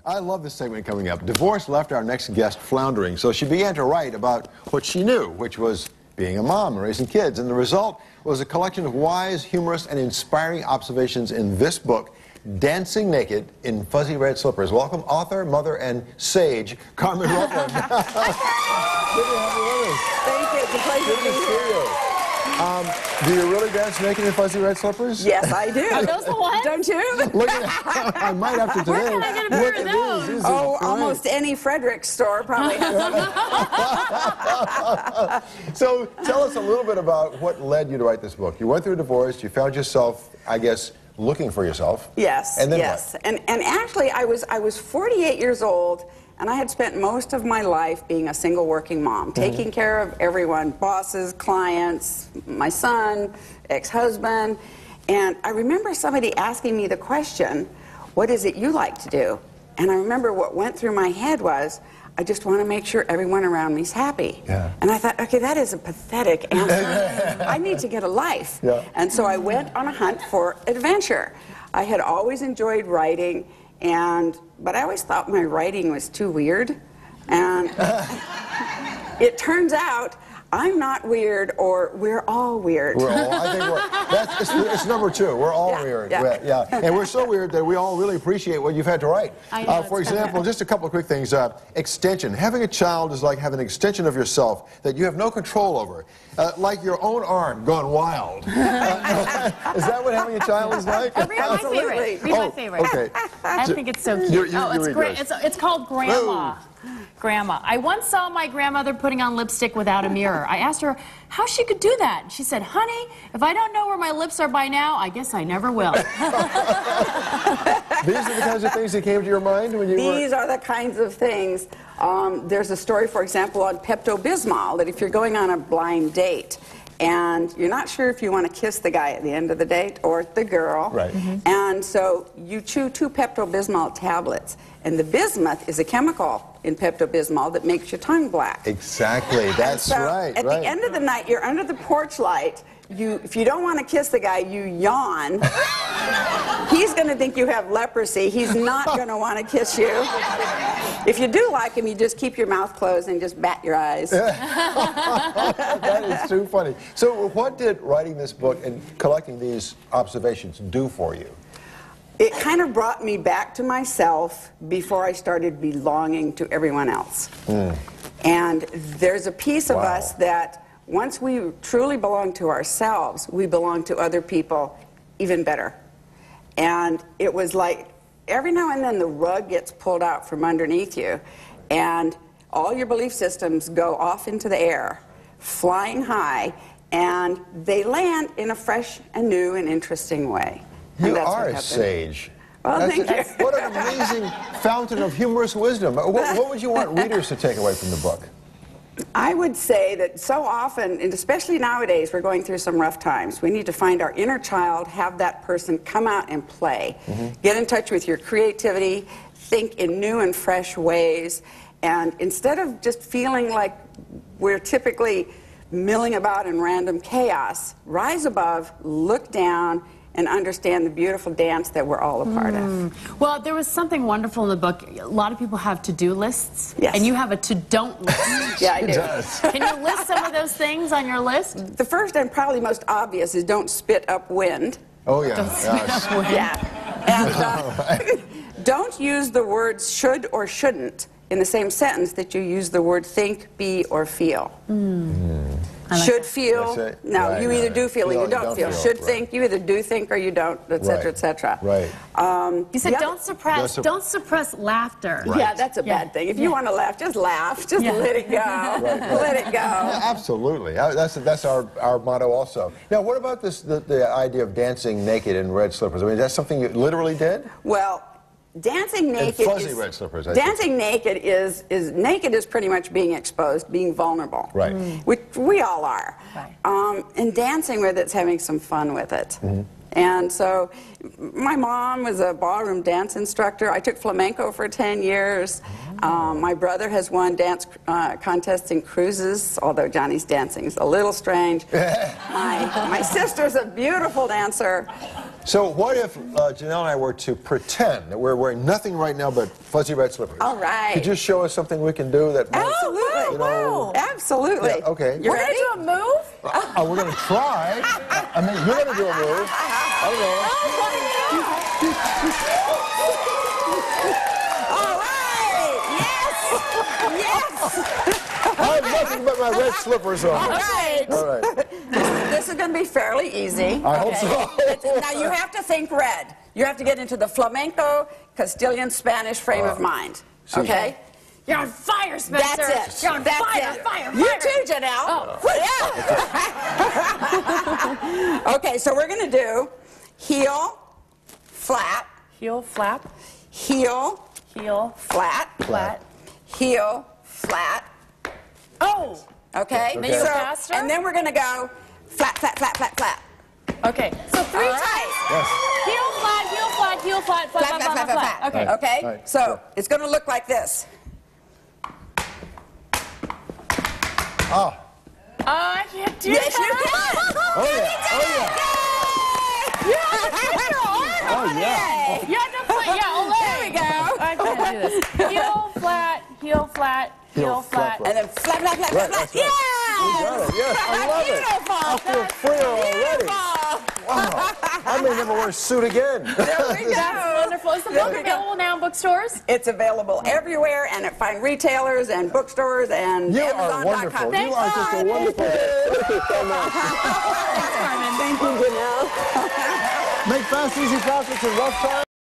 I love this segment coming up. Divorce left our next guest floundering, so she began to write about what she knew, which was being a mom and raising kids. And the result was a collection of wise, humorous, and inspiring observations in this book, Dancing Naked in Fuzzy Red Slippers. Welcome, author, mother, and sage, Carmen Rutlen. Good to have you with us. Thank you. It's a pleasure to be here. Do you really dance naked in fuzzy red slippers? Yes, I do. Are those the ones? Don't you? Look at I might have to today. Where can I get a pair of those? These Oh, are great. almost any Frederick store probably has them. So tell us a little bit about what led you to write this book. You went through a divorce. You found yourself, I guess, looking for yourself. Yes, and then yes. what? And actually, I was 48 years old, and I had spent most of my life being a single working mom, taking care of everyone, bosses, clients, my son, ex-husband. And I remember somebody asking me the question, what is it you like to do? And I remember what went through my head was, I just want to make sure everyone around me's happy. Yeah. And I thought, okay, that is a pathetic answer. I need to get a life. Yeah. And so I went on a hunt for adventure. I had always enjoyed writing, but I always thought my writing was too weird. And it turns out I'm not weird, or we're all weird. We're all, I think it's number two. We're all weird. Yeah. And we're so weird that we all really appreciate what you've had to write. I know, for example, just a couple of quick things. Extension. Having a child is like having an extension of yourself that you have no control over. Like your own arm gone wild. Is that what having a child is like? Read my favorite. Read my favorite. Okay. I think it's so cute. It's great. It's called Grandma. Grandma. I once saw my grandmother putting on lipstick without a mirror. I asked her how she could do that. She said, honey, if I don't know where my lips are by now, I guess I never will. These are the kinds of things that came to your mind when you These are the kinds of things. There's a story, for example, on Pepto-Bismol, that if you're going on a blind date and you're not sure if you want to kiss the guy at the end of the date or the girl, right. And so you chew 2 Pepto-Bismol tablets, and the bismuth is a chemical in Pepto-Bismol that makes your tongue black. Exactly, that's right. At the end of the night, you're under the porch light. If you don't want to kiss the guy, you yawn. He's going to think you have leprosy. He's not going to want to kiss you. If you do like him, you just keep your mouth closed and just bat your eyes. That is too funny. So what did writing this book and collecting these observations do for you? It kind of brought me back to myself before I started belonging to everyone else. And there's a piece of us that once we truly belong to ourselves, we belong to other people even better. And it was like every now and then the rug gets pulled out from underneath you, and all your belief systems go off into the air, flying high, and they land in a fresh and new and interesting way. You are a sage. Well, thank you. What an amazing fountain of humorous wisdom. What would you want readers to take away from the book? I would say that so often, and especially nowadays, we're going through some rough times. We need to find our inner child, have that person come out and play. Get in touch with your creativity, think in new and fresh ways, and instead of just feeling like we're typically milling about in random chaos, rise above, look down, and understand the beautiful dance that we're all a part of. Well, there was something wonderful in the book. A lot of people have to-do lists, Yes. and you have a to-don't list. Yeah, I do. Can you list some of those things on your list? The first and probably most obvious is don't spit upwind. Oh, yeah. Yeah. And don't use the words should or shouldn't in the same sentence that you use the word think, be, or feel. Should feel, no, right, you either do feel or you don't feel. Should think, you either do think or you don't, etc., etc. Right. You said don't suppress laughter. Right. Yeah, that's a bad thing. If you want to laugh, just laugh. Just let it go. Let it go. Yeah, absolutely. That's our motto also. Now, what about the idea of dancing naked in red slippers? I mean, is that something you literally did? Well, dancing naked fuzzy red slippers. Dancing naked is pretty much being exposed, being vulnerable. Right. Which we all are. Right. And dancing with it's having some fun with it. And so my mom was a ballroom dance instructor. I took flamenco for 10 years. My brother has won dance contests in cruises, although Johnny's dancing is a little strange. My sister's a beautiful dancer. So what if Janelle and I were to pretend that we're wearing nothing right now but fuzzy red slippers? All right. Could you show us something we can do that might, Absolutely. you know, Absolutely. Yeah, okay. You We're ready? going to do a move? we're going to try. I mean, you're going to do a move. I don't know. All right. Yes. Yes. I have nothing but my red slippers on. All right. All right. This is going to be fairly easy. I hope so. Now you have to think red. You have to get into the flamenco, Castilian, Spanish frame of mind. Okay? You're on fire, Spencer. That's it. You're on That's fire, it. fire, fire. You too, Janelle. Oh. Yeah. Okay, so we're going to do heel, flat, Heel, flap, heel, heel, flat, flat. heel, flat. Oh! Okay? Then you go faster? And then we're going to go flat, flat, flat, flat, flat. Okay, so 3 All times. right. Yes. Heel, flat, heel, flat, heel, flat, flat, Flat, flat, flat, flat. Okay. Okay? Right. So it's going to look like this. Oh. I can't do Yes, that. you can. Oh, yeah. Oh, yeah. You have to put your arm Oh, on yeah. it. You have to put, yeah, Olay. There we go. I can't do this. Heel, flat, heel, flat, heel, flat. And then flat, flat, flat, Right, flat, that's flat. right. You got it. Yes, I love it. Beautiful. I feel freer already. Wow. I may never wear a suit again. There we That's go. wonderful. Is the There book we go. available now in bookstores? It's available everywhere and at fine retailers and bookstores and You are Amazon.com. wonderful. You are just a wonderful. Thank you so much. Thanks, Carmen. Thank you, Janelle. Make fast, easy profits in rough times.